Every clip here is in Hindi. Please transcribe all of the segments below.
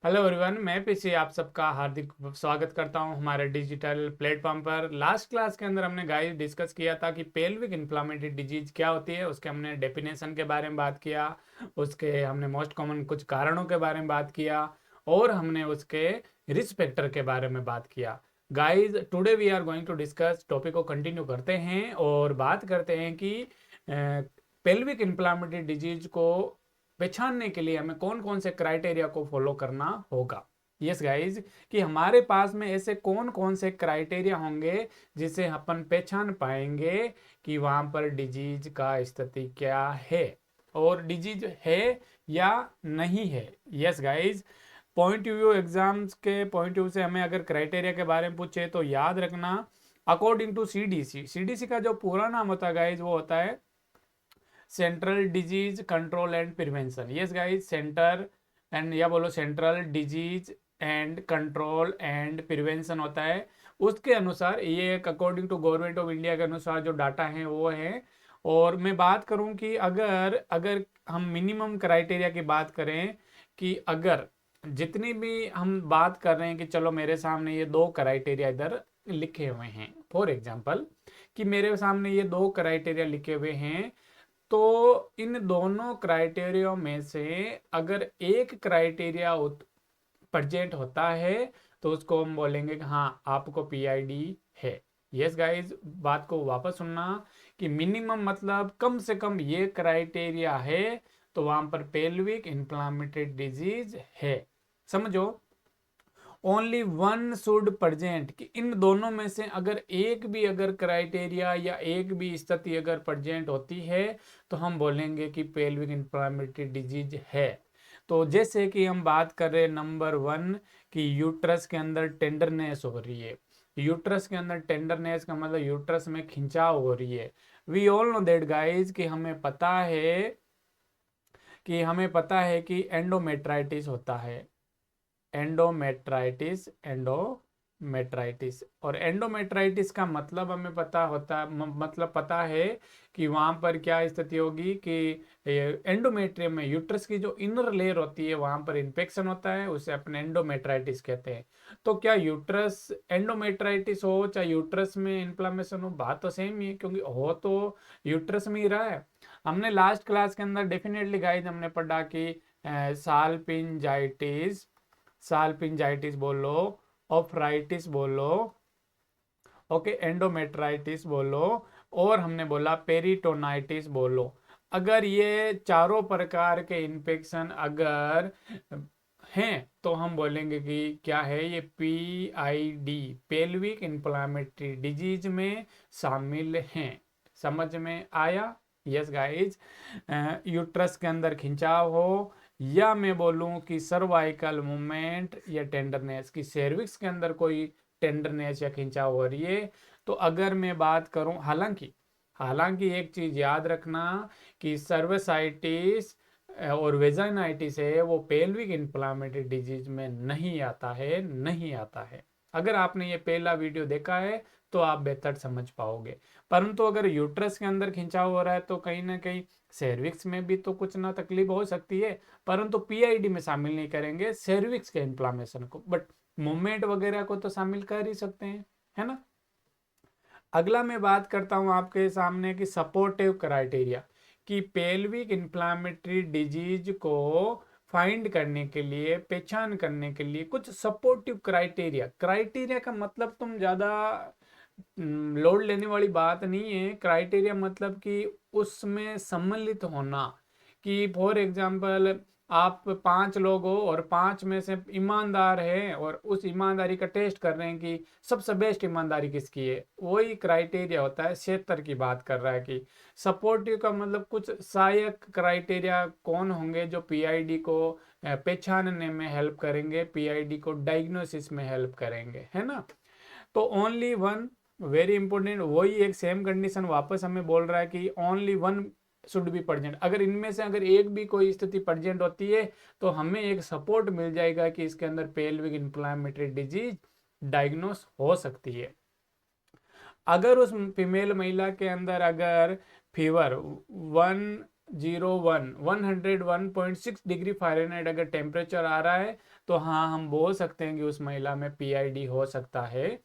हेलो एवरीवन, मैं पीसी आप सबका हार्दिक स्वागत करता हूं हमारे डिजिटल प्लेटफॉर्म पर। लास्ट क्लास के अंदर हमने गाइस डिस्कस किया था कि पेल्विक इन्फ्लामेटरी डिजीज क्या होती है। उसके हमने डेफिनेशन के बारे में बात किया, उसके हमने मोस्ट कॉमन कुछ कारणों के बारे में बात किया और हमने उसके रिस्क फैक्टर के बारे में बात किया। Guys today we are going to discuss, topic को कंटिन्यू करते हैं और बात करते हैं कि पेल्विक इन्फ्लामेटरी डिजीज को पहचानने के लिए हमें कौन कौन से क्राइटेरिया को फॉलो करना होगा। यस गाइज, कि हमारे पास में ऐसे कौन कौन से क्राइटेरिया होंगे जिसे अपन पहचान पाएंगे कि वहां पर डिजीज का स्थिति क्या है और डिजीज है या नहीं है। Yes guys, point view exams के पॉइंट व्यू से हमें अगर क्राइटेरिया के बारे में पूछे तो याद रखना, अकॉर्डिंग टू सीडीसी, सीडीसी का जो पूरा नाम होता है गाइज वो होता है central disease control and prevention. Yes guys, center and या बोलो central disease and control and prevention होता है। उसके अनुसार ये एक according to government of India के अनुसार जो डाटा है वो है। और मैं बात करूं कि अगर अगर हम मिनिमम क्राइटेरिया की बात करें कि अगर जितनी भी हम बात कर रहे हैं कि चलो मेरे सामने ये दो क्राइटेरिया इधर लिखे हुए हैं, फॉर एग्जांपल कि मेरे सामने ये दो क्राइटेरिया लिखे हुए हैं, तो इन दोनों क्राइटेरिया में से अगर एक क्राइटेरिया प्रेजेंट होता है तो उसको हम बोलेंगे कि हाँ आपको पीआईडी है। यस गाइस, बात को वापस सुनना कि मिनिमम मतलब कम से कम ये क्राइटेरिया है तो वहां पर पेल्विक इन्फ्लामेटरी डिजीज है। समझो, ओनली वन शुड प्रेजेंट, कि इन दोनों में से अगर एक भी अगर क्राइटेरिया या एक भी स्थिति अगर प्रेजेंट होती है तो हम बोलेंगे कि पेल्विक इन्फ्लामेटरी डिजीज है। तो जैसे कि हम बात कर रहे हैं नंबर वन कि यूट्रस के अंदर टेंडरनेस हो रही है। यूट्रस के अंदर टेंडरनेस का मतलब यूट्रस में खिंचाव हो रही है। We all know that guys, कि हमें पता है कि एंडोमेट्राइटिस होता है। एंडोमेट्राइटिस और एंडोमेट्राइटिस का मतलब हमें मतलब पता है कि वहां पर क्या स्थिति होगी कि एंडोमेट्रियम में यूट्रस की जो इनर लेयर होती है वहां पर इन्फेक्शन होता है, उसे अपने एंडोमेट्राइटिस कहते हैं। तो क्या यूट्रस एंडोमेट्राइटिस हो चाहे यूट्रस में इन्फ्लामेशन हो, बात तो सेम ही है क्योंकि हो तो यूट्रस में ही रहा है। हमने लास्ट क्लास के अंदर डेफिनेटली गाइज हमने पढ़ा कि साल्पिंजाइटिस साल्पिंजाइटिस बोलो, ऑफ्राइटिस बोलो, ओके, एंडोमेट्राइटिस बोलो और हमने बोला पेरिटोनाइटिस बोलो। अगर ये चारों प्रकार के इन्फेक्शन अगर हैं तो हम बोलेंगे कि क्या है ये पीआईडी, पेल्विक इन्फ्लामेटरी डिजीज में शामिल हैं। समझ में आया? यस गाइज, यूट्रस के अंदर खिंचाव हो या मैं बोलूं कि सर्वाइकल मूवमेंट या टेंडरनेस, की सर्विक्स के अंदर कोई टेंडरनेस या खिंचाव हो रही है। तो अगर मैं बात करूं, हालांकि हालांकि एक चीज याद रखना कि सर्वसाइटिस और वेजाइनाइटिस है वो पेल्विक इन्फ्लामेटरी डिजीज में नहीं आता है, नहीं आता है। अगर आपने ये पहला वीडियो देखा है तो आप बेहतर समझ पाओगे। परंतु अगर यूट्रस के अंदर खिंचाव हो रहा है तो कहीं ना कहीं सेर्विक्स में भी तो कुछ ना तकलीफ हो सकती है, परंतु पीआईडी में शामिल नहीं करेंगे सेर्विक्स के इन्फ्लामेशन को, बट मूवमेंट वगैरह को तो शामिल कर ही सकते हैं, है ना। अगला मैं बात करता हूं आपके सामने कि सपोर्टिव क्राइटेरिया, कि पेल्विक इन्फ्लामेटरी डिजीज को फाइंड करने के लिए, पहचान करने के लिए कुछ सपोर्टिव क्राइटेरिया। क्राइटेरिया का मतलब तुम ज्यादा लोड लेने वाली बात नहीं है। क्राइटेरिया मतलब कि उसमें सम्मिलित होना, कि फॉर एग्जाम्पल आप पांच लोग हो और पांच में से ईमानदार है और उस ईमानदारी का टेस्ट कर रहे हैं कि सबसे बेस्ट ईमानदारी किसकी है, वही क्राइटेरिया होता है। क्षेत्र की बात कर रहा है कि सपोर्टिव का मतलब कुछ सहायक क्राइटेरिया कौन होंगे जो पीआईडी को पहचानने में हेल्प करेंगे, पीआईडी को डायग्नोसिस में हेल्प करेंगे, है ना। तो ओनली वन, वेरी इंपॉर्टेंट, वही एक सेम कंडीशन वापस हमें बोल रहा है कि only one should be present. अगर इनमें से अगर एक भी कोई स्थिति प्रेजेंट होती है तो हमें एक सपोर्ट मिल जाएगा कि इसके अंदर पेल्विक इन्फ्लामेटरी डिजीज डायग्नोस हो सकती है। अगर उस फीमेल महिला के अंदर अगर फीवर 1 101.6 डिग्री फ़ारेनहाइट अगर टेम्परेचर आ रहा है तो हाँ हम बोल सकते हैं कि उस महिला में पीआईडी हो सकता है।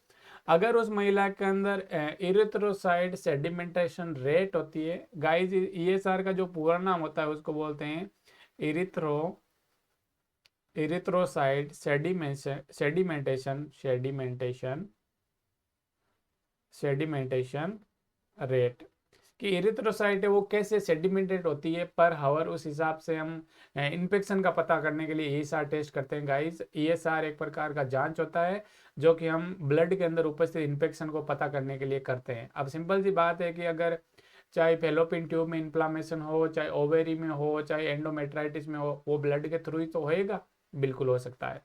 अगर उस महिला के अंदर इरिथ्रोसाइट सेडिमेंटेशन रेट होती है, गाइस ईएसआर का जो पूरा नाम होता है उसको बोलते हैं इरिथ्रोसाइट सेडिमेंटेशन रेट, कि इरिथ्रोसाइट है वो कैसे सेडिमेंटेड होती है पर हावर, उस हिसाब से हम इन्फेक्शन का पता करने के लिए ईएसआर टेस्ट करते हैं। गाइस ईएसआर एक प्रकार का जांच होता है जो कि हम ब्लड के अंदर उपस्थित इन्फेक्शन को पता करने के लिए करते हैं। अब सिंपल सी बात है कि अगर चाहे फेलोपियन ट्यूब में इन्फ्लामेशन हो, चाहे ओवेरी में हो, चाहे एंडोमेट्राइटिस में हो, वो ब्लड के थ्रू ही तो होएगा, बिल्कुल हो सकता है।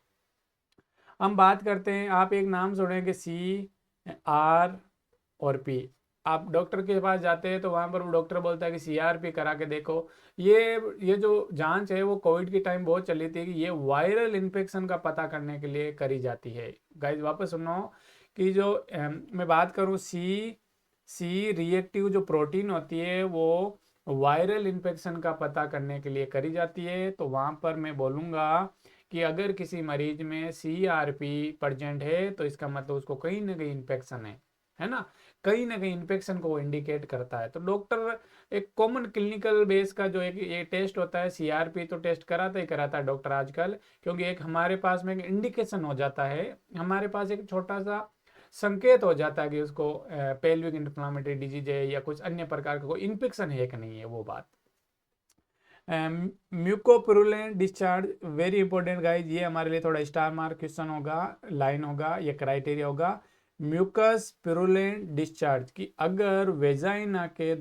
हम बात करते हैं, आप एक नाम सुनेंगे CRP। आप डॉक्टर के पास जाते हैं तो वहां पर वो डॉक्टर बोलता है कि CRP करा के देखो। ये जो जांच है वो कोविड के टाइम बहुत चली थी कि ये वायरल इन्फेक्शन का पता करने के लिए करी जाती है। गाइस वापस सुनो कि जो मैं बात करूं सी रिएक्टिव जो प्रोटीन होती है वो वायरल इन्फेक्शन का पता करने के लिए करी जाती है। तो वहां पर मैं बोलूंगा कि अगर किसी मरीज में CRP प्रेजेंट है तो इसका मतलब उसको कहीं ना कहीं इन्फेक्शन है ना, कहीं ना कहीं इन्फेक्शन को वो इंडिकेट करता है। तो डॉक्टर एक कॉमन क्लिनिकल बेस का जो एक ये टेस्ट होता है CRP तो टेस्ट कराता ही कराता है डॉक्टर आजकल, क्योंकि एक हमारे पास में एक इंडिकेशन हो जाता है, हमारे पास एक छोटा सा संकेत हो जाता है कि उसको पेल्विक इन्फ्लामेटरी डिजीज है या कुछ अन्य प्रकार का कोई इन्फेक्शन है कि नहीं है वो बात। म्यूकोपुरुलेंट डिस्चार्ज वेरी इंपॉर्टेंट गाइज, ये हमारे लिए थोड़ा स्टार मार्क क्वेश्चन होगा, लाइन होगा, ये क्राइटेरिया होगा। म्यूकस पिरुलेंट डिस्चार्ज की अगर वेजाइना के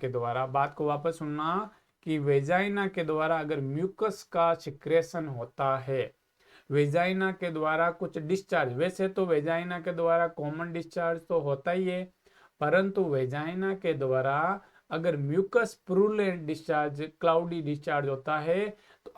द्वारा बात को वापस सुनना कि वेजाइना के द्वारा अगर म्यूकस का सिक्रेशन होता है, वेजाइना के द्वारा कुछ डिस्चार्ज, वैसे तो वेजाइना के द्वारा कॉमन डिस्चार्ज तो होता ही है, परंतु वेजाइना के द्वारा अगर म्यूकस प्रूलेंट डिस्चार्ज, क्लाउडी डिस्चार्ज होता है तो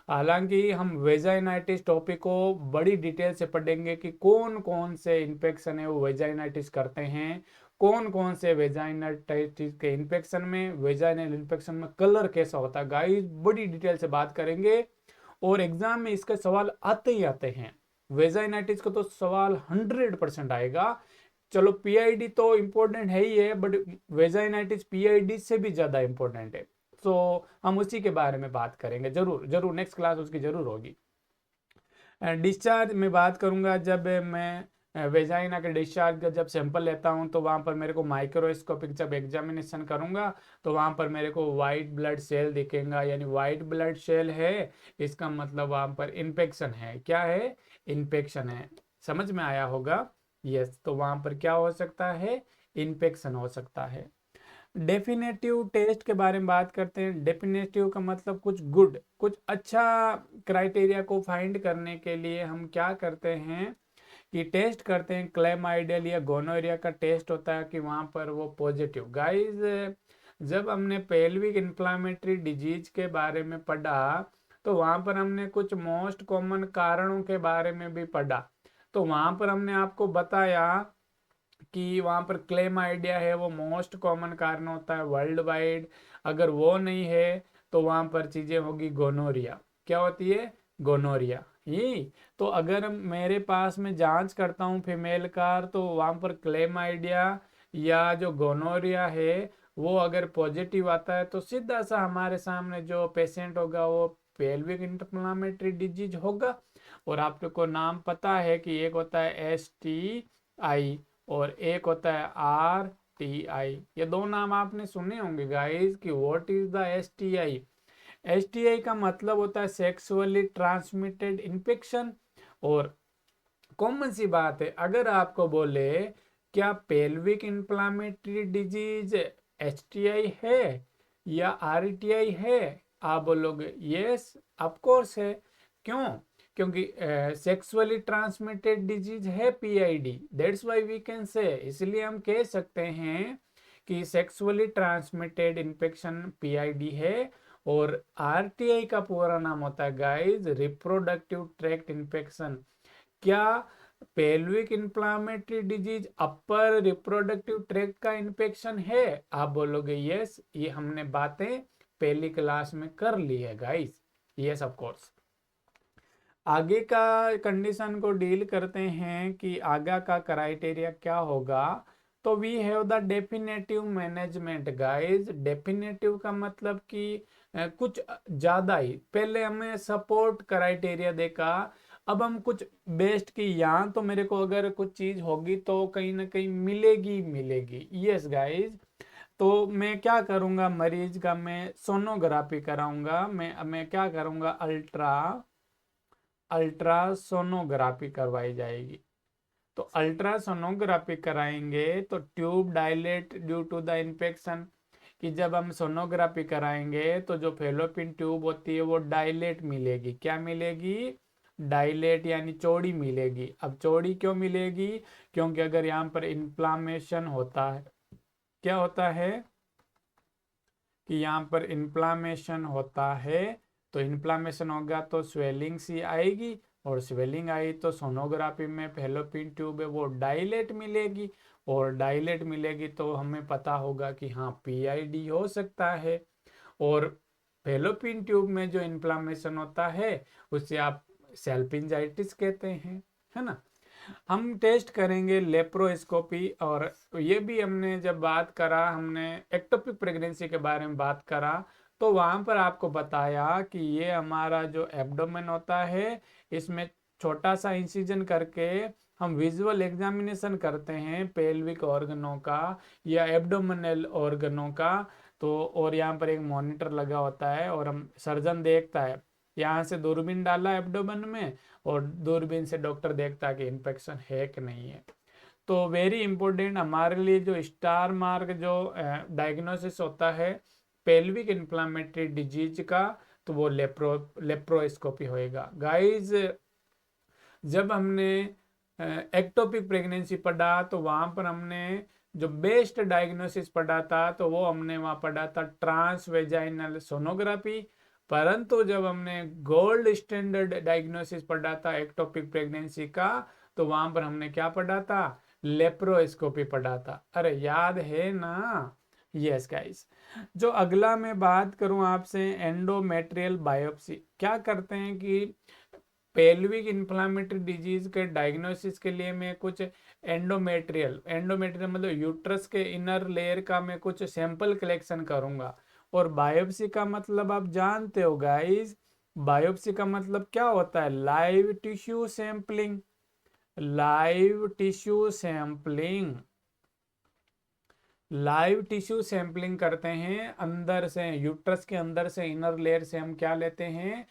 हालांकि हम वेजाइनाइटिस टॉपिक को बड़ी डिटेल से पढ़ेंगे कि कौन कौन से इन्फेक्शन है वो वेजाइनाइटिस करते हैं, कौन कौन से वेजाइनाइटिस के इन्फेक्शन में, वेजाइनल इन्फेक्शन में कलर कैसा होता है, गाइस बड़ी डिटेल से बात करेंगे। और एग्जाम में इसके सवाल आते ही आते हैं, वेजाइनाइटिस का तो सवाल 100% आएगा। चलो पीआईडी तो इंपॉर्टेंट है ही है, बट वेजाइनाइटिस पीआईडी से भी ज्यादा इंपॉर्टेंट है। तो हम उसी के बारे में बात करेंगे, जरूर जरूर नेक्स्ट क्लास उसकी जरूर होगी। डिस्चार्ज में बात करूंगा, जब मैं वेजाइना के डिस्चार्ज का जब सैंपल लेता हूं तो वहां पर मेरे को माइक्रोस्कोपिक जब एग्जामिनेशन करूंगा तो वहां पर मेरे को वाइट ब्लड सेल दिखेगा, यानी वाइट ब्लड सेल है, इसका मतलब वहां पर इन्फेक्शन है। क्या है? इन्फेक्शन है। समझ में आया होगा? यस, तो वहां पर क्या हो सकता है? इन्फेक्शन हो सकता है। डेफिनेटिव टेस्ट के बारे में बात करते हैं। डेफिनेटिव का मतलब कुछ गुड, कुछ अच्छा क्राइटेरिया को फाइंड करने के लिए हम क्या करते हैं कि टेस्ट करते हैं। क्लेमाइडियल या गोनोरिया का टेस्ट होता है कि वहां पर वो पॉजिटिव। गाइस जब हमने पेल्विक इन्फ्लामेटरी डिजीज के बारे में पढ़ा तो वहां पर हमने कुछ मोस्ट कॉमन कारणों के बारे में भी पढ़ा। तो वहां पर हमने आपको बताया कि वहां पर क्लेम आइडिया है वो मोस्ट कॉमन कारण होता है वर्ल्ड वाइड। अगर वो नहीं है तो वहां पर चीजें होगी गोनोरिया। क्या होती है? गोनोरिया ही। तो अगर मेरे पास में जांच करता हूँ फीमेल का तो वहां पर क्लेम आइडिया या जो गोनोरिया है वो अगर पॉजिटिव आता है तो सीधा सा हमारे सामने जो पेशेंट होगा वो पेल्विक इंफ्लेमेटरी डिजीज होगा। और आपको नाम पता है कि एक होता है STI और एक होता है RTI। ये दो नाम आपने सुने होंगे गाइस कि what is the STI। STI का मतलब होता है सेक्सुअली ट्रांसमिटेड इन्फेक्शन। और कॉमन सी बात है, अगर आपको बोले क्या पेल्विक इन्फ्लामेटरी डिजीज STI है या RTI है, आप बोलोगे यस ऑफ कोर्स है। क्यों? क्योंकि सेक्सुअली ट्रांसमिटेड डिजीज है PID, that's why we can say, इसलिए हम कह सकते हैं कि सेक्सुअली ट्रांसमिटेड इन्फेक्शन PID है। और RTI का पूरा नाम होता है गाइस रिप्रोडक्टिव ट्रैक्ट इन्फेक्शन। क्या पेल्विक इन्फ्लामेटरी डिजीज अपर रिप्रोडक्टिव ट्रैक्ट का इन्फेक्शन है? आप बोलोगे यस, ये हमने बातें पहली क्लास में कर ली है गाइस। Yes of course. आगे का कंडीशन को डील करते हैं कि आगे का क्राइटेरिया क्या होगा। तो we have the definitive management guys. Definitive का मतलब कि कुछ ज्यादा ही। पहले हमें सपोर्ट क्राइटेरिया देखा, अब हम कुछ बेस्ट की। यहाँ तो मेरे को अगर कुछ चीज होगी तो कहीं ना कहीं मिलेगी मिलेगी। Yes guys. तो मैं क्या करूंगा, मरीज का मैं सोनोग्राफी कराऊंगा। मैं क्या करूंगा, अल्ट्रासोनोग्राफी करवाई जाएगी। तो अल्ट्रासोनोग्राफी कराएंगे तो tube dilate due to the infection, कि जब हम सोनोग्राफी कराएंगे तो जो फेलोपियन ट्यूब होती है वो डायलेट मिलेगी। क्या मिलेगी? डायलेट यानी चौड़ी मिलेगी। अब चौड़ी क्यों मिलेगी? क्योंकि अगर यहाँ पर इन्फ्लामेशन होता है, क्या होता है कि यहाँ पर इन्फ्लामेशन होता है, तो इन्फ्लामेशन होगा तो स्वेलिंग सी आएगी, और स्वेलिंग आई तो सोनोग्राफी में फेलोपियन ट्यूब है वो डायलेट मिलेगी, और डायलेट मिलेगी तो हमें पता होगा कि हाँ पीआईडी हो सकता है। और फेलोपियन ट्यूब में जो इन्फ्लामेशन होता है उसे आप सेल्फिंजाइटिस कहते हैं, है ना। हम टेस्ट करेंगे लेप्रोस्कोपी। और ये भी हमने जब बात करा, हमने एक्टोपिक प्रेगनेंसी के बारे में बात करा, तो वहां पर आपको बताया कि ये हमारा जो एब्डोमेन होता है, इसमें छोटा सा इंसिजन करके हम विजुअल एग्जामिनेशन करते हैं पेल्विक ऑर्गनों का या एब्डोमिनल ऑर्गनों का। तो और यहाँ पर एक मॉनिटर लगा होता है और हम सर्जन देखता है, यहाँ से दूरबीन डाला एब्डोमेन में और दूरबीन से डॉक्टर देखता है कि इन्फेक्शन है कि नहीं है। तो वेरी इंपॉर्टेंट हमारे लिए जो स्टार मार्क जो डायग्नोसिस होता है पेल्विक इन्फ्लामेटरी डिजीज का, तो वो लेप्रोस्कोपी होएगा गाइस। जब हमने एक्टोपिक प्रेगनेंसी पढ़ा तो वहां पर हमने जो बेस्ट डायग्नोसिस पढ़ा था, तो वो हमने वहां पढ़ा था ट्रांस वेजाइनल सोनोग्राफी। परंतु जब हमने गोल्ड स्टैंडर्ड डायग्नोसिस पढ़ा था एक्टोपिक प्रेगनेंसी का, तो वहां पर हमने क्या पढ़ा था, लेप्रोस्कोपी पढ़ा था। अरे याद है ना। Yes guys. जो अगला मैं बात करूं आपसे, एंडोमेट्रियल बायोप्सी। क्या करते हैं कि पेल्विक इन्फ्लामेटरी डिजीज के डायग्नोसिस के लिए मैं कुछ एंडोमेट्रियल मतलब यूट्रस के इनर लेयर का मैं कुछ सैंपल कलेक्शन करूंगा। और बायोप्सी का मतलब आप जानते हो गाइस, बायोप्सी का मतलब क्या होता है, live tissue sampling. Live tissue sampling, live tissue sampling करते हैं अंदर से, यूट्रस के अंदर से इनर लेयर से हम क्या लेते हैं,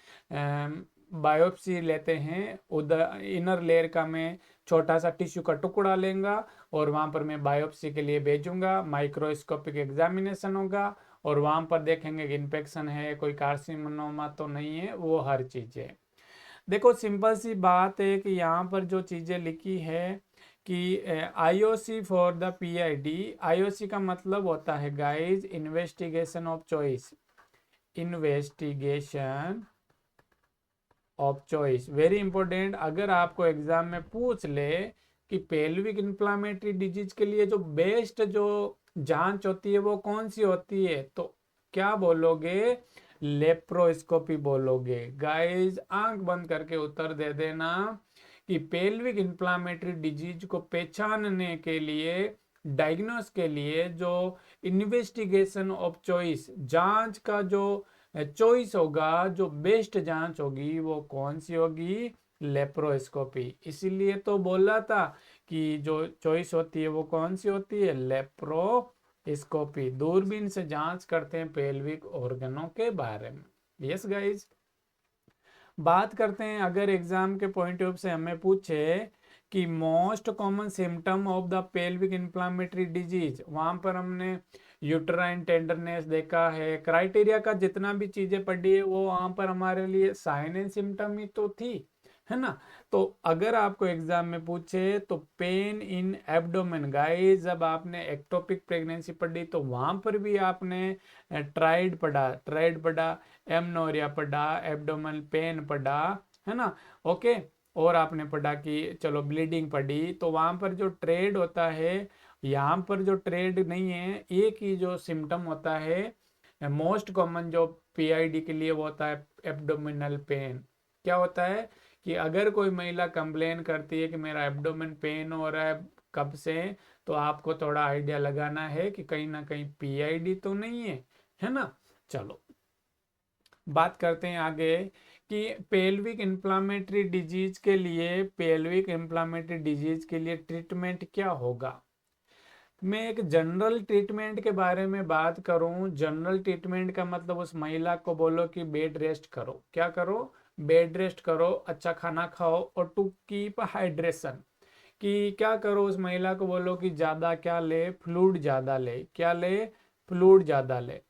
बायोप्सी लेते हैं। उधर इनर लेयर का मैं छोटा सा टिश्यू का टुकड़ा लेंगा और वहां पर मैं बायोप्सी के लिए भेजूंगा। माइक्रोस्कोपिक एग्जामिनेशन होगा और वहां पर देखेंगे कि इन्फेक्शन है, कोई कार्सिनोमा तो नहीं है, वो हर चीज है। देखो सिंपल सी बात है कि यहाँ पर जो चीजें लिखी है कि IOC for the PID. IOC का मतलब होता है guys investigation of choice. Investigation of choice very important. अगर आपको एग्जाम में पूछ ले कि पेल्विक इन्फ्लामेटरी डिजीज के लिए जो बेस्ट जो जांच होती है वो कौन सी होती है, तो क्या बोलोगे, लेप्रोस्कोपी बोलोगे। गाइस आंख बंद करके उत्तर दे देना कि पेल्विक इन्फ्लामेटरी डिजीज को पहचानने के लिए, डायग्नोस के लिए जो इन्वेस्टिगेशन ऑफ चॉइस, जांच का जो चॉइस होगा, जो बेस्ट जांच होगी वो कौन सी होगी, लेप्रोस्कोपी। इसीलिए तो बोला था कि जो चॉइस होती है वो कौन सी होती है, लेप्रोस्कोपी। दूरबीन से जांच करते हैं पेल्विक ऑर्गनों के बारे में। Yes guys. बात करते हैं अगर एग्जाम के पॉइंट ऑफ से हमें पूछे कि most common symptom of the pelvic inflammatory disease, वहां पर हमने यूट्राइन टेंडरनेस देखा है। क्राइटेरिया का जितना भी चीजें पढ़ी है वो वहां पर हमारे लिए साइन एंड सिम्टम ही तो थी, है ना। तो अगर आपको एग्जाम में पूछे तो पेन इन एब्डोमेन, गाइस जब आपने एक्टोपिक प्रेगनेंसी पढ़ी तो वहां पर भी आपने ट्राइड पढ़ा, एमनोरिया पढ़ा, एब्डोमेनल पेन पढ़ा, है ना। ओके। और आपने पढ़ा कि चलो ब्लीडिंग पढ़ी, तो वहाँ पर जो ट्रेड होता है, यहाँ पर जो ट्रेड नहीं है, एक ही जो सिम्टम होता है मोस्ट कॉमन जो पीआईडी के लिए वो होता है एब्डोमिनल पेन। क्या होता है कि अगर कोई महिला कंप्लेन करती है कि मेरा एब्डोमेन पेन हो रहा है कब से, तो आपको थोड़ा आइडिया लगाना है कि कहीं ना कहीं पीआईडी तो नहीं है ना। चलो बात करते हैं आगे कि पेल्विक इन्फ्लामेटरी डिजीज के लिए, पेल्विक इन्फ्लामेटरी डिजीज के लिए ट्रीटमेंट क्या होगा। मैं एक जनरल ट्रीटमेंट के बारे में बात करूं, जनरल ट्रीटमेंट का मतलब उस महिला को बोलो कि बेड रेस्ट करो। क्या करो? बेड रेस्ट करो, अच्छा खाना खाओ और टू कीप हाइड्रेशन। कि क्या करो, उस महिला को बोलो कि ज़्यादा क्या ले, फ्लूइड ज़्यादा ले। क्या ले? फ्लूइड ज़्यादा ले।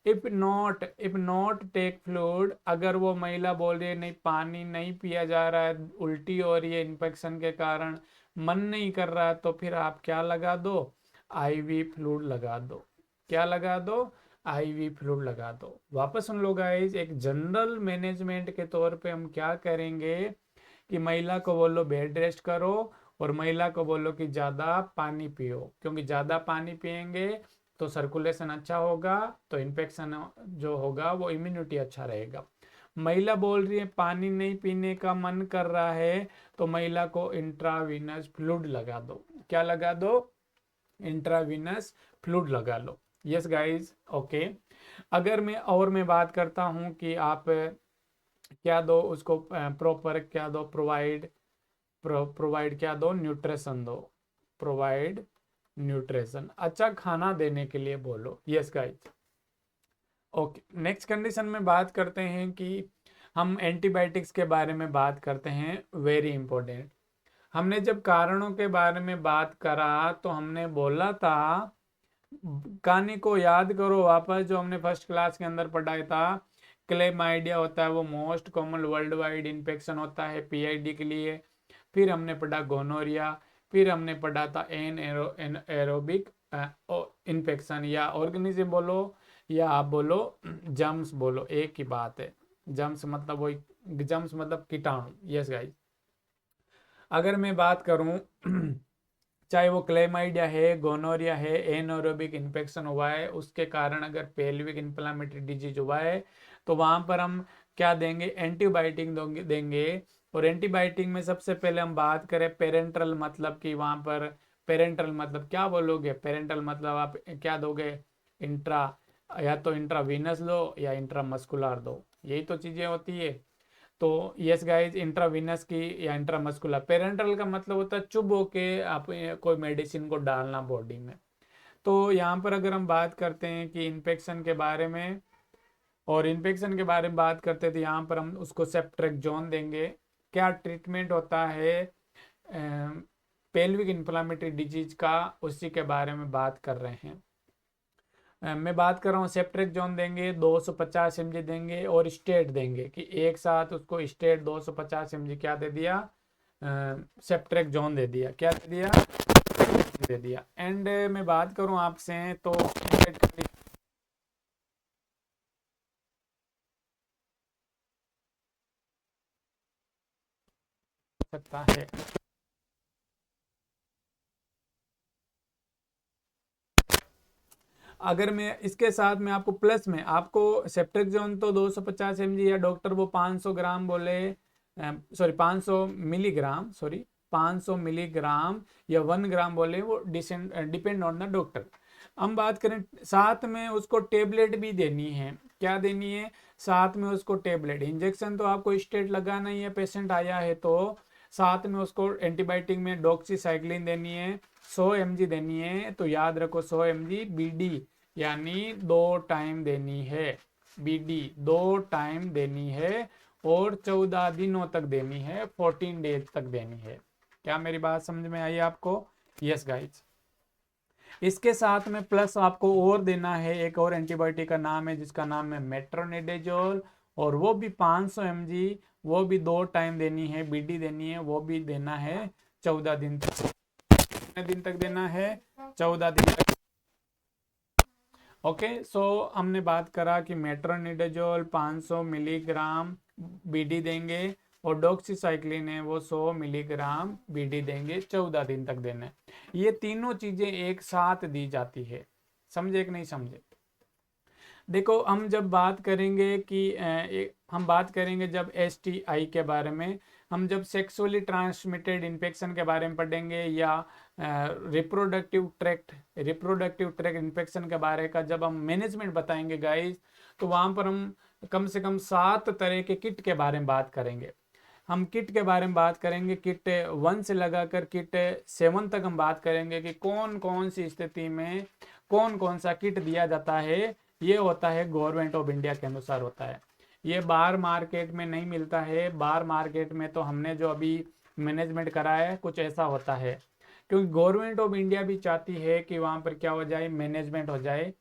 इफ नॉट टेक फ्लूइड, अगर वो महिला बोल रही है नहीं पानी नहीं पिया जा रहा है, उल्टी हो रही है इन्फेक्शन के कारण, मन नहीं कर रहा है, तो फिर आप क्या लगा दो? आईवी फ्लूइड लगा दो। क्या लगा दो? आईवी फ्लूइड लगा दो। वापस सुन लो गाइस, एक जनरल मैनेजमेंट के तौर पे हम क्या करेंगे कि महिला को बोलो बेड रेस्ट करो और महिला को बोलो कि ज़्यादा पानी पियो, क्योंकि ज़्यादा पानी पियेंगे तो सर्कुलेशन अच्छा होगा, तो इन्फेक्शन जो होगा वो इम्यूनिटी अच्छा रहेगा। महिला बोल रही है पानी नहीं पीने का मन कर रहा है, तो महिला को इंट्रावीनस फ्लूइड लगा दो। क्या लगा दो? इंट्रावीनस फ्लूइड लगा लो। Yes guys, okay. अगर मैं बात करता हूँ कि आप क्या दो उसको, प्रॉपर क्या दो, प्रोवाइड क्या दो, न्यूट्रिशन दो। प्रोवाइड न्यूट्रिशन, अच्छा खाना देने के लिए बोलो। Yes guys, okay. Next condition में बात करते हैं कि हम एंटीबायोटिक्स के बारे में बात करते हैं, वेरी इंपॉर्टेंट। हमने जब कारणों के बारे में बात करा तो हमने बोला था, कहानी को याद करो वापस जो हमने फर्स्ट क्लास के अंदर पढ़ाया था। क्लेमाइडिया होता है वो most common world wide infection होता है पीआईडी के लिए। फिर हमने पढ़ा गोनोरिया। फिर हमने पढ़ा था एरोबिक इन्फेक्शन, या ऑर्गेनिज्म बोलो या आप बोलो जम्स बोलो, एक ही बात है। जम्स मतलब वही, जम्स मतलब कीटाणु। यस गाइस, अगर मैं बात करूं चाहे वो क्लेमाइडिया है, गोनोरिया है, एनोरोबिक इन्फेक्शन हुआ है, उसके कारण अगर पेल्विक इन्फ्लामेटरी डिजीज हुआ है, तो वहां पर हम क्या देंगे? एंटीबायोटिक देंगे। और एंटीबायोटिक में सबसे पहले हम बात करें पेरेंट्रल, मतलब कि वहां पर पेरेंट्रल मतलब क्या बोलोगे? पेरेंट्रल मतलब आप क्या दोगे? इंट्रा, या तो इंट्रावीनस लो या इंट्रामस्कुलर दो, यही तो चीजें होती है। तो यस गाइज, इंट्रावीनस की या इंट्रामस्कुलर। पेरेंट्रल का मतलब होता है चुभ होके आप कोई मेडिसिन को डालना बॉडी में। तो यहाँ पर अगर हम बात करते हैं कि इन्फेक्शन के बारे में, और इन्फेक्शन के बारे में बात करते हैं, तो यहाँ पर हम उसको सेप्ट्रेक्सोन देंगे। क्या ट्रीटमेंट होता है पेल्विक इन्फ्लामेटरी डिजीज का, उसी के बारे में बात कर रहे हैं। मैं बात कर रहा हूँ सेप्ट्रेक्सोन देंगे, 250 mg देंगे और स्टेट देंगे, कि एक साथ उसको स्टेट 250 mg क्या दे दिया? सेप्ट्रेक्सोन दे दिया। क्या दे दिया? दे दिया। एंड मैं बात करूँ आपसे तो सकता है। अगर मैं इसके साथ में आपको प्लस में आपको सेप्ट्रेक्सोन तो 250 mg, या डॉक्टर वो 500 ग्राम बोले, सॉरी 500 मिलीग्राम, सॉरी 500 मिलीग्राम या 1 ग्राम बोले, वो डिपेंड ऑन द डॉक्टर। हम बात करें साथ में उसको टेबलेट भी देनी है। क्या देनी है? साथ में उसको टेबलेट। इंजेक्शन तो आपको स्टेट लगाना ही है, पेशेंट आया है तो। साथ में उसको एंटीबायोटिक में डॉक्सीसाइक्लिन देनी है, 100 mg देनी है। तो याद रखो 100 mg बीडी, यानी 2 टाइम देनी है। बीडी 2 टाइम देनी है और 14 दिनों तक देनी है, 14 डेज तक देनी है। क्या मेरी बात समझ में आई आपको? यस गाइज, इसके साथ में प्लस आपको और देना है, एक और एंटीबायोटिक का नाम है जिसका नाम है मेट्रोनिडेजोल, और वो भी 500 mg, वो भी 2 टाइम देनी है, बीडी देनी है, वो भी देना है 14 दिन तक। कितने दिन तक देना है? 14 दिन तक। ओके, सो हमने बात करा कि मेट्रोनिडेजोल 500 मिलीग्राम बीडी देंगे, और डॉक्सीसाइक्लिन है वो 100 मिलीग्राम बीडी देंगे, 14 दिन तक देना है। ये तीनों चीजें एक साथ दी जाती है, समझे कि नहीं समझे। देखो हम जब बात करेंगे कि हम बात करेंगे जब STI के बारे में, हम जब सेक्सुअली ट्रांसमिटेड इन्फेक्शन के बारे में पढ़ेंगे या रिप्रोडक्टिव ट्रैक्ट इन्फेक्शन के बारे का जब हम मैनेजमेंट बताएंगे गाइस, तो वहाँ पर हम कम से कम 7 तरह के किट के बारे में बात करेंगे। हम किट के बारे में बात करेंगे, किट 1 से लगाकर किट 7 तक हम बात करेंगे कि कौन कौन सी स्थिति में कौन कौन सा किट दिया जाता है। ये होता है गवर्नमेंट ऑफ इंडिया के अनुसार होता है, ये बाहर मार्केट में नहीं मिलता है। बाहर मार्केट में तो हमने जो अभी मैनेजमेंट करा है कुछ ऐसा होता है, क्योंकि गवर्नमेंट ऑफ इंडिया भी चाहती है कि वहाँ पर क्या हो जाए, मैनेजमेंट हो जाए।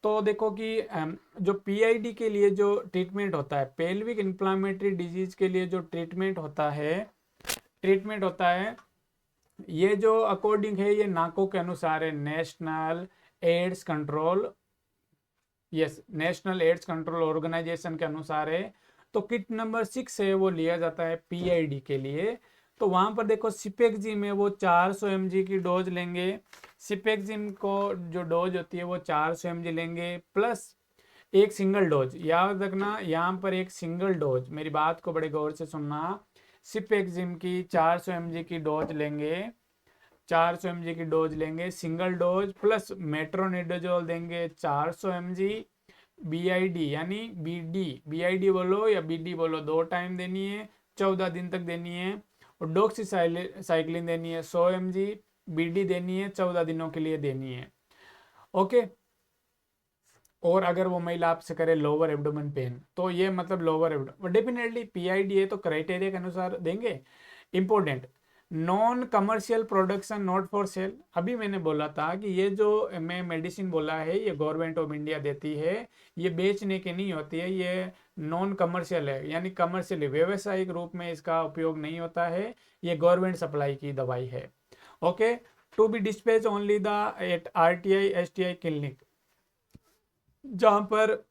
तो देखो कि जो PID के लिए जो ट्रीटमेंट होता है, पेल्विक इन्फ्लामेटरी डिजीज के लिए जो ट्रीटमेंट होता है, ये जो अकॉर्डिंग है ये नाको के अनुसार है, नेशनल एड्स कंट्रोल ऑर्गेनाइजेशन के अनुसार है। तो किट नंबर 6 है वो लिया जाता है PID के लिए। तो वहां पर देखो सिपेक्जिम में वो 400 mg की डोज लेंगे, सिपेक्जिम को जो डोज होती है वो 400 mg लेंगे प्लस एक सिंगल डोज। याद रखना यहाँ पर एक सिंगल डोज, मेरी बात को बड़े गौर से सुनना। सिपेक्जिम की 400 mg की डोज लेंगे, 400 mg की डोज लेंगे सिंगल डोज, प्लस मेट्रोनिडाजोल देंगे 400 mg। BID यानी BID बोलो या BD बोलो, 2 टाइम देनी है, 14 दिन तक देनी है। और डॉक्सीसाइक्लिन देनी है 100 mg, BD देनी है 14 दिनों के लिए देनी है। ओके। और अगर वो महिला आपसे करे लोअर एब्डोमेन पेन, तो ये मतलब लोअर एब्डोमेन डेफिनेटली PID है तो क्राइटेरिया के अनुसार देंगे। Important, non commercial production not for sale. अभी मैंने बोला था कि ये जो मैं मेडिसिन बोला है ये गवर्नमेंट ऑफ इंडिया देती है, ये बेचने की नहीं होती है, ये नॉन कमर्शियल है, यानी कमर्शियल व्यवसायिक रूप में इसका उपयोग नहीं होता है, ये गवर्नमेंट सप्लाई की दवाई है। Okay. To be dispatch only the at RTI STI clinic, जहाँ पर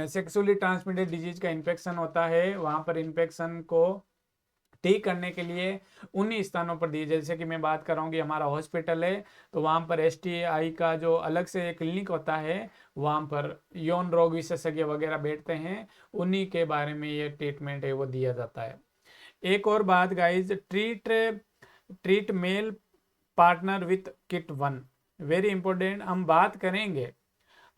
सेक्सुअली ट्रांसमिटेड डिजीज का इन्फेक्शन होता है, वहाँ पर इन्फेक्शन को ठीक करने के लिए उन्हीं स्थानों पर दिए। जैसे कि मैं बात कर रहा हूँ कि हमारा हॉस्पिटल है, तो वहाँ पर STI का जो अलग से क्लिनिक होता है, वहाँ पर यौन रोग विशेषज्ञ वगैरह बैठते हैं, उन्हीं के बारे में ये ट्रीटमेंट है वो दिया जाता है। एक और बात guys, treat male partner with kit 1, very important. हम बात करेंगे,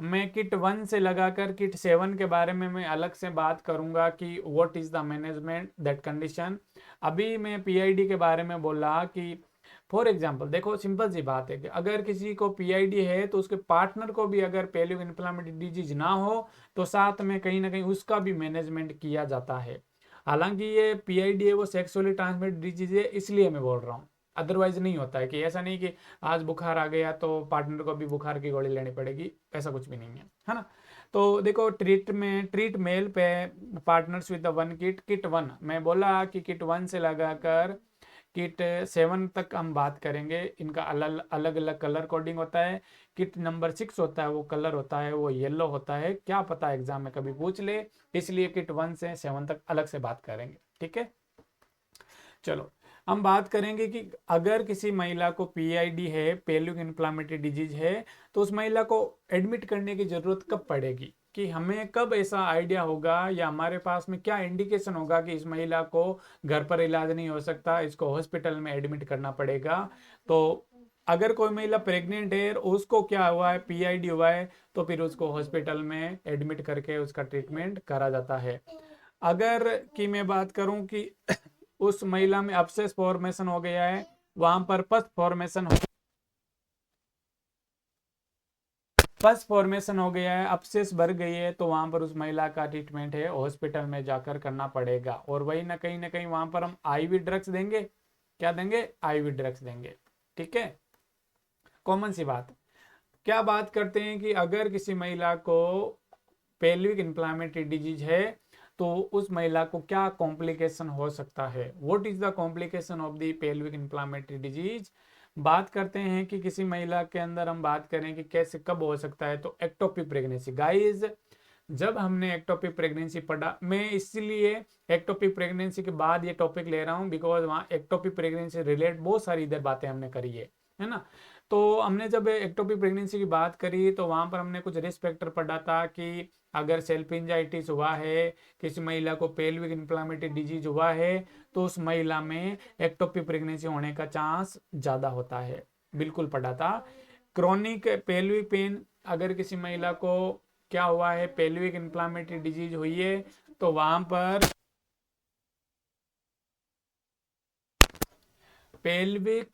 मैं किट 1 से लगाकर किट 7 के बारे में मैं अलग से बात करूंगा कि what is the management that condition. अभी मैं PID के बारे में बोला कि फॉर एग्जांपल देखो सिंपल सी बात है कि अगर किसी को PID है तो उसके पार्टनर को भी अगर पेल्विक इन्फ्लेमेटरी डिजीज ना हो तो साथ में कहीं ना कहीं उसका भी मैनेजमेंट किया जाता है। हालांकि ये PID है वो सेक्सुअली ट्रांसमिटेड डिजीज है, इसलिए मैं बोल रहा हूँ, अदरवाइज नहीं होता है कि ऐसा नहीं कि आज बुखार आ गया तो पार्टनर को भी बुखार की गोली लेनी पड़ेगी, ऐसा कुछ भी नहीं है ना। तो देखो ट्रीट मेल पे पार्टनर्स विद वन किट 1 मैं बोला कि किट 1 से लगाकर किट 7 तक हम बात करेंगे। इनका अलग अलग कलर कोडिंग होता है। किट नंबर 6 होता है वो कलर होता है वो येलो होता है, क्या पता एग्जाम में कभी पूछ ले, इसलिए किट 1 से 7 तक अलग से बात करेंगे। ठीक है, चलो हम बात करेंगे कि अगर किसी महिला को PID है, पेल्विक इन्फ्लामेटरी डिजीज है, तो उस महिला को एडमिट करने की जरूरत कब पड़ेगी, कि हमें कब ऐसा आइडिया होगा या हमारे पास में क्या इंडिकेशन होगा कि इस महिला को घर पर इलाज नहीं हो सकता, इसको हॉस्पिटल में एडमिट करना पड़ेगा। तो अगर कोई महिला प्रेग्नेंट है और उसको क्या हुआ है, PID हुआ है, तो फिर उसको हॉस्पिटल में एडमिट करके उसका ट्रीटमेंट करा जाता है। अगर कि मैं बात करूं कि उस महिला में अपसेस फॉर्मेशन हो गया है, वहां पर पस फॉर्मेशन हो गया है, अपसेस भर गई है, तो वहां पर उस महिला का ट्रीटमेंट है हॉस्पिटल में जाकर करना पड़ेगा। और वही ना कहीं वहां पर हम IV ड्रग्स देंगे, क्या देंगे, IV ड्रग्स देंगे। ठीक है, कॉमन सी बात। क्या बात करते हैं कि अगर किसी महिला को पेल्विक इन्फ्लामेटरी डिजीज है तो उस महिला को क्या कॉम्प्लिकेशन हो सकता है, what is the complication of the pelvic inflammatory disease. बात करते हैं कि किसी महिला के अंदर हम बात करें कि कैसे कब हो सकता है, तो एक्टोपिक प्रेगनेंसी गाइज, जब हमने एक्टोपिक प्रेगनेंसी पढ़ा, मैं इसलिए एक्टोपिक प्रेगनेंसी के बाद ये टॉपिक ले रहा हूँ बिकॉज वहाँ एक्टोपिक प्रेगनेंसी रिलेटेड बहुत सारी इधर बातें हमने करी है ना। तो हमने जब एक्टोपिक प्रेगनेंसी की बात करी तो वहाँ पर हमने कुछ रिस्क फैक्टर पढ़ा था कि अगर सेल्फिंजाइटिस हुआ है, किसी महिला को पेल्विक इन्फ्लामेटरी डिजीज हुआ है, तो उस महिला में एक्टोपिक प्रेगनेंसी होने का चांस ज़्यादा होता है, बिल्कुल पढ़ा था। क्रोनिक पेल्विक पेन, अगर किसी महिला को क्या हुआ है, पेल्विक इन्फ्लामेटरी डिजीज हुई है, तो वहां पर पेल्विक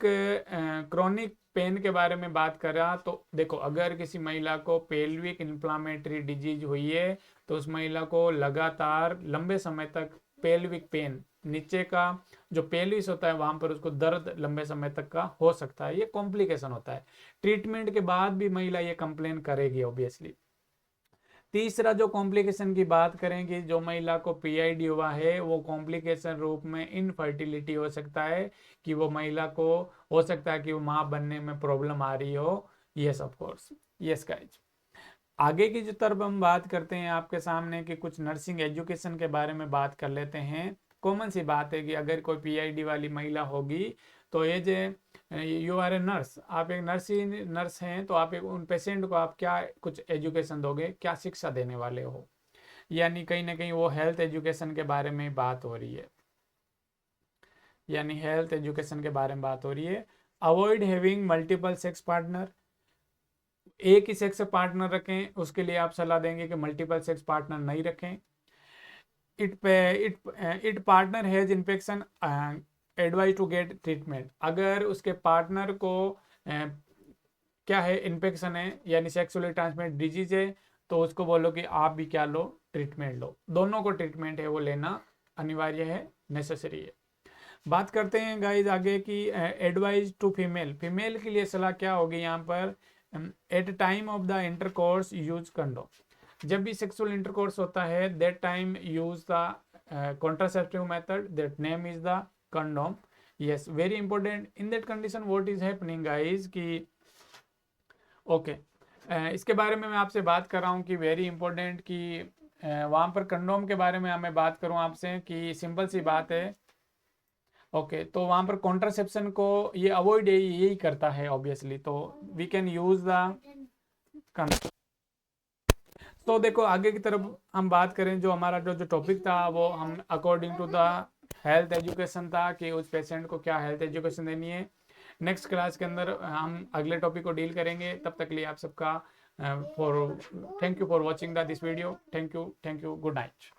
क्रोनिक पेन के बारे में बात करा तो देखो, अगर किसी महिला को पेल्विक इन्फ्लामेटरी डिजीज हुई है तो उस महिला को लगातार लंबे समय तक पेल्विक पेन, नीचे का जो पेल्विस होता है वहां पर उसको दर्द लंबे समय तक का हो सकता है, ये कॉम्प्लिकेशन होता है। ट्रीटमेंट के बाद भी महिला ये कंप्लेन करेगी ऑब्वियसली। तीसरा जो कॉम्प्लिकेशन की बात करेंगे, जो महिला को पीआईडी हुआ है वो कॉम्प्लिकेशन रूप में इनफर्टिलिटी हो सकता है, कि वो महिला को हो सकता है कि वो माँ बनने में प्रॉब्लम आ रही हो। Yes of course, yes guys. आगे की जो तरफ हम बात करते हैं आपके सामने कि कुछ नर्सिंग एजुकेशन के बारे में बात कर लेते हैं। कॉमन सी बात है कि अगर कोई पीआईडी वाली महिला होगी तो ये जो यू आर ए नर्स, आप एक नर्स हैं, तो आप एक उन पेशेंट को आप क्या कुछ एजुकेशन दोगे, क्या शिक्षा देने वाले हो, यानी कहीं ना कहीं वो हेल्थ एजुकेशन के बारे में बात हो रही है, यानी हेल्थ एजुकेशन के बारे में बात हो रही है। Avoid having multiple sex partner, एक ही सेक्स पार्टनर रखें, उसके लिए आप सलाह देंगे कि मल्टीपल सेक्स पार्टनर नहीं रखें। It partner has infection advise to get treatment, अगर उसके पार्टनर को क्या है, इन्फेक्शन है यानी सेक्सुअली ट्रांसमिटेड डिजीज है, तो उसको बोलो कि आप भी क्या लो, ट्रीटमेंट लो। दोनों को ट्रीटमेंट है वो लेना अनिवार्य है, नेसेसरी है। बात करते हैं गाइज आगे की एडवाइज टू फीमेल, फीमेल के लिए सलाह क्या होगी यहाँ पर। At time of the intercourse use condom, जब भी सेक्सुअल इंटरकोर्स होता है that time use the contraceptive method, that name is the condom. Yes, very important in that condition what is happening guys कि ओके इसके बारे में मैं आपसे बात कर रहा हूँ कि वेरी इंपॉर्टेंट कि वहाँ पर कंडोम के बारे में मैं बात करूँ आपसे कि सिंपल सी बात है। ओके तो वहाँ पर कॉन्ट्रासेप्शन को ये अवॉइड यही करता है ऑब्वियसली, तो we can use the condom. तो देखो आगे की तरफ हम बात करें, जो हमारा जो टॉपिक था वो हम according to the health education था कि उस पेशेंट को क्या हेल्थ एजुकेशन देनी है। नेक्स्ट क्लास के अंदर हम अगले टॉपिक को डील करेंगे, तब तक के लिए आप सबका for thank you for watching this video, thank you good night.